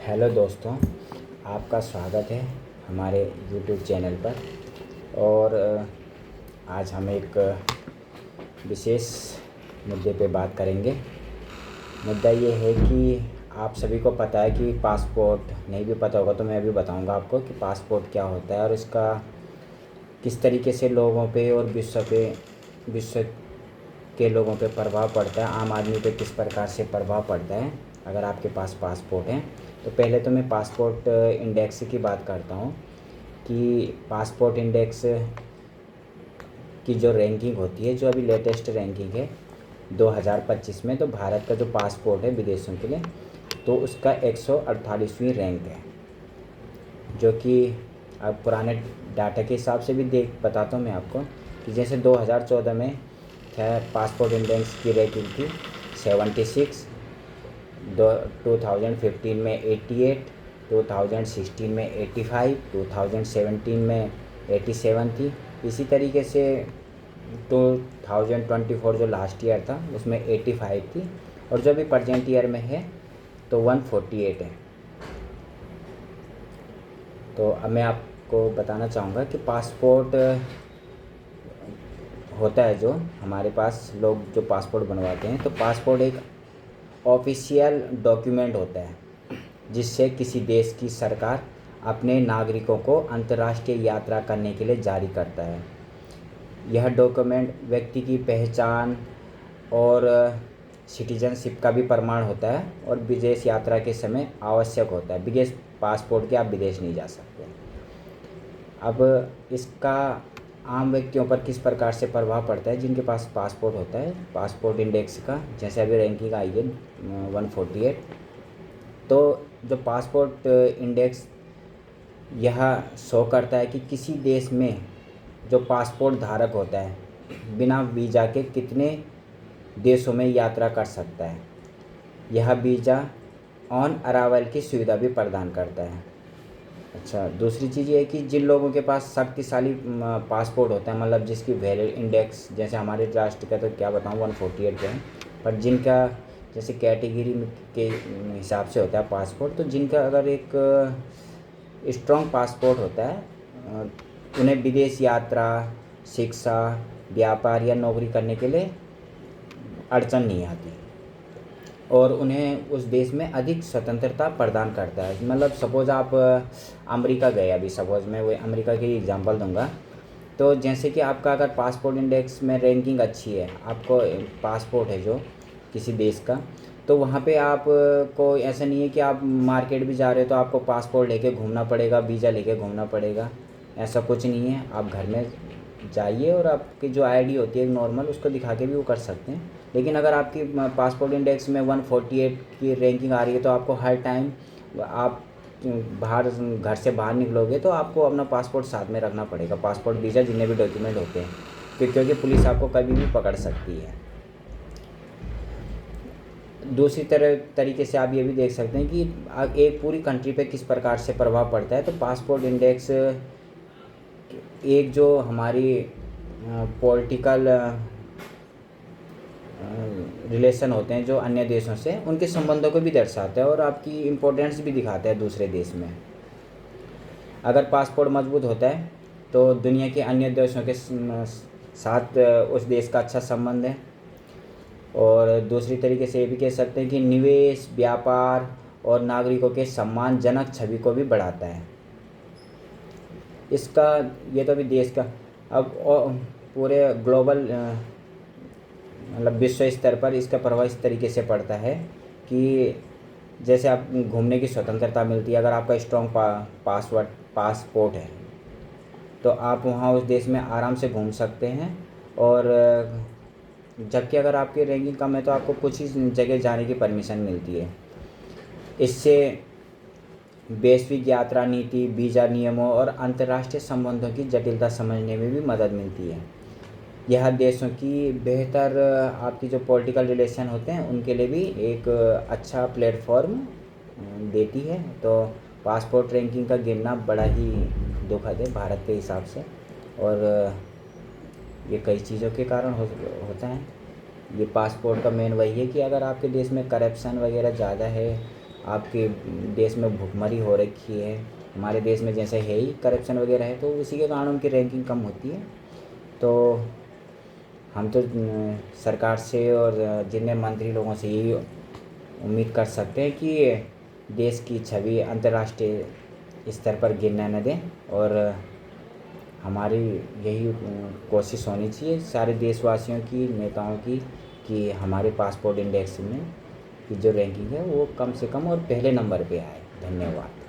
Hello दोस्तों, आपका स्वागत है हमारे यूट्यूब चैनल पर। और आज हम एक विशेष मुद्दे पे बात करेंगे। मुद्दा ये है कि आप सभी को पता है कि पासपोर्ट, नहीं भी पता होगा तो मैं अभी बताऊंगा आपको कि पासपोर्ट क्या होता है और इसका किस तरीके से लोगों पे और विश्व के लोगों पे प्रभाव पड़ता है, आम आदमी पे किस प्रकार से प्रभाव पड़ता है अगर आपके पास पासपोर्ट है। तो पहले तो मैं पासपोर्ट इंडेक्स की बात करता हूँ कि पासपोर्ट इंडेक्स की जो रैंकिंग होती है, जो अभी लेटेस्ट रैंकिंग है 2025 में, तो भारत का जो पासपोर्ट है विदेशों के लिए, तो उसका 148वीं रैंक है। जो कि अब पुराने डाटा के हिसाब से भी बताता हूँ मैं आपको कि जैसे 2014 में पासपोर्ट इंडेक्स की रैंकिंग थी 76, 2015 में 88, 2016 में 85, 2017 में 87 थी। इसी तरीके से 2024 जो लास्ट ईयर था उसमें 85 थी, और जो अभी प्रेजेंट ईयर में है तो 148 है। तो अब मैं आपको बताना चाहूँगा कि पासपोर्ट होता है, जो हमारे पास लोग जो पासपोर्ट बनवाते हैं, तो पासपोर्ट एक ऑफिशियल डॉक्यूमेंट होता है जिससे किसी देश की सरकार अपने नागरिकों को अंतर्राष्ट्रीय यात्रा करने के लिए जारी करता है। यह डॉक्यूमेंट व्यक्ति की पहचान और सिटीजनशिप का भी प्रमाण होता है और विदेश यात्रा के समय आवश्यक होता है। विदेश पासपोर्ट के आप विदेश नहीं जा सकते। अब इसका आम व्यक्तियों पर किस प्रकार से प्रभाव पड़ता है जिनके पास पासपोर्ट होता है। पासपोर्ट इंडेक्स का जैसे अभी रैंकिंग आई है 148, तो जो पासपोर्ट इंडेक्स यह शो करता है कि किसी देश में जो पासपोर्ट धारक होता है बिना वीज़ा के कितने देशों में यात्रा कर सकता है। यह वीज़ा ऑन अराइवल की सुविधा भी प्रदान करता है। अच्छा, दूसरी चीज़ ये है कि जिन लोगों के पास शक्तिशाली पासपोर्ट होता है, मतलब जिसकी वैलिड इंडेक्स, जैसे हमारे राष्ट्र का तो क्या बताऊँ 148 पे है, पर जिनका जैसे कैटेगरी के हिसाब से होता है पासपोर्ट, तो जिनका अगर एक स्ट्रॉन्ग पासपोर्ट होता है उन्हें विदेश यात्रा, शिक्षा, व्यापार या नौकरी करने के लिए अड़चन नहीं आती और उन्हें उस देश में अधिक स्वतंत्रता प्रदान करता है। मतलब सपोज़ आप अमेरिका गए, अभी सपोज़ मैं वो अमेरिका की एग्जांपल दूंगा। तो जैसे कि आपका अगर पासपोर्ट इंडेक्स में रैंकिंग अच्छी है, आपको पासपोर्ट है जो किसी देश का, तो वहाँ पे आप को ऐसा नहीं है कि आप मार्केट भी जा रहे हो तो आपको पासपोर्ट लेके घूमना पड़ेगा, वीज़ा लेके घूमना पड़ेगा। ऐसा कुछ नहीं है। आप घर में जाइए और आपकी जो आईडी होती है नॉर्मल, उसको दिखा के भी वो कर सकते हैं। लेकिन अगर आपकी पासपोर्ट इंडेक्स में 148 की रैंकिंग आ रही है तो आपको हर टाइम आप घर से बाहर निकलोगे तो आपको अपना पासपोर्ट साथ में रखना पड़ेगा, पासपोर्ट, वीज़ा, जितने भी डॉक्यूमेंट होते हैं, क्योंकि पुलिस आपको कभी भी पकड़ सकती है। दूसरी तरीके से आप ये भी देख सकते हैं कि एक पूरी कंट्री पे किस प्रकार से प्रभाव पड़ता है। तो पासपोर्ट इंडेक्स एक जो हमारी पॉलिटिकल रिलेशन होते हैं जो अन्य देशों से, उनके संबंधों को भी दर्शाता है और आपकी इम्पोर्टेंस भी दिखाता है दूसरे देश में। अगर पासपोर्ट मजबूत होता है तो दुनिया के अन्य देशों के साथ उस देश का अच्छा संबंध है। और दूसरी तरीके से ये भी कह सकते हैं कि निवेश, व्यापार और नागरिकों के सम्मानजनक छवि को भी बढ़ाता है। इसका ये तो अभी देश का, अब पूरे ग्लोबल मतलब विश्व स्तर पर इसका प्रभाव इस तरीके से पड़ता है कि जैसे आप घूमने की स्वतंत्रता मिलती है। अगर आपका स्ट्रॉन्ग पासपोर्ट है तो आप वहाँ उस देश में आराम से घूम सकते हैं। और जबकि अगर आपकी रैंकिंग कम है तो आपको कुछ ही जगह जाने की परमिशन मिलती है। इससे वैश्विक यात्रा नीति, वीज़ा नियमों और अंतर्राष्ट्रीय संबंधों की जटिलता समझने में भी मदद मिलती है। यह देशों की बेहतर आपकी जो पॉलिटिकल रिलेशन होते हैं उनके लिए भी एक अच्छा प्लेटफॉर्म देती है। तो पासपोर्ट रैंकिंग का गिरना बड़ा ही दुखद है भारत के हिसाब से, और ये कई चीज़ों के कारण होता है। ये पासपोर्ट का मेन वही है कि अगर आपके देश में करप्शन वगैरह ज़्यादा है आपके देश में भुखमरी हो रखी है, हमारे देश में जैसे है ही करप्शन वगैरह है, तो इसी के कारण उनकी रैंकिंग कम होती है। तो हम तो सरकार से और जितने मंत्री लोगों से यही उम्मीद कर सकते हैं कि देश की छवि अंतर्राष्ट्रीय स्तर पर गिरने न दें, और हमारी यही कोशिश होनी चाहिए सारे देशवासियों की, नेताओं की, कि हमारे पासपोर्ट इंडेक्स में की जो रैंकिंग है वो कम से कम और पहले नंबर पे आए। धन्यवाद।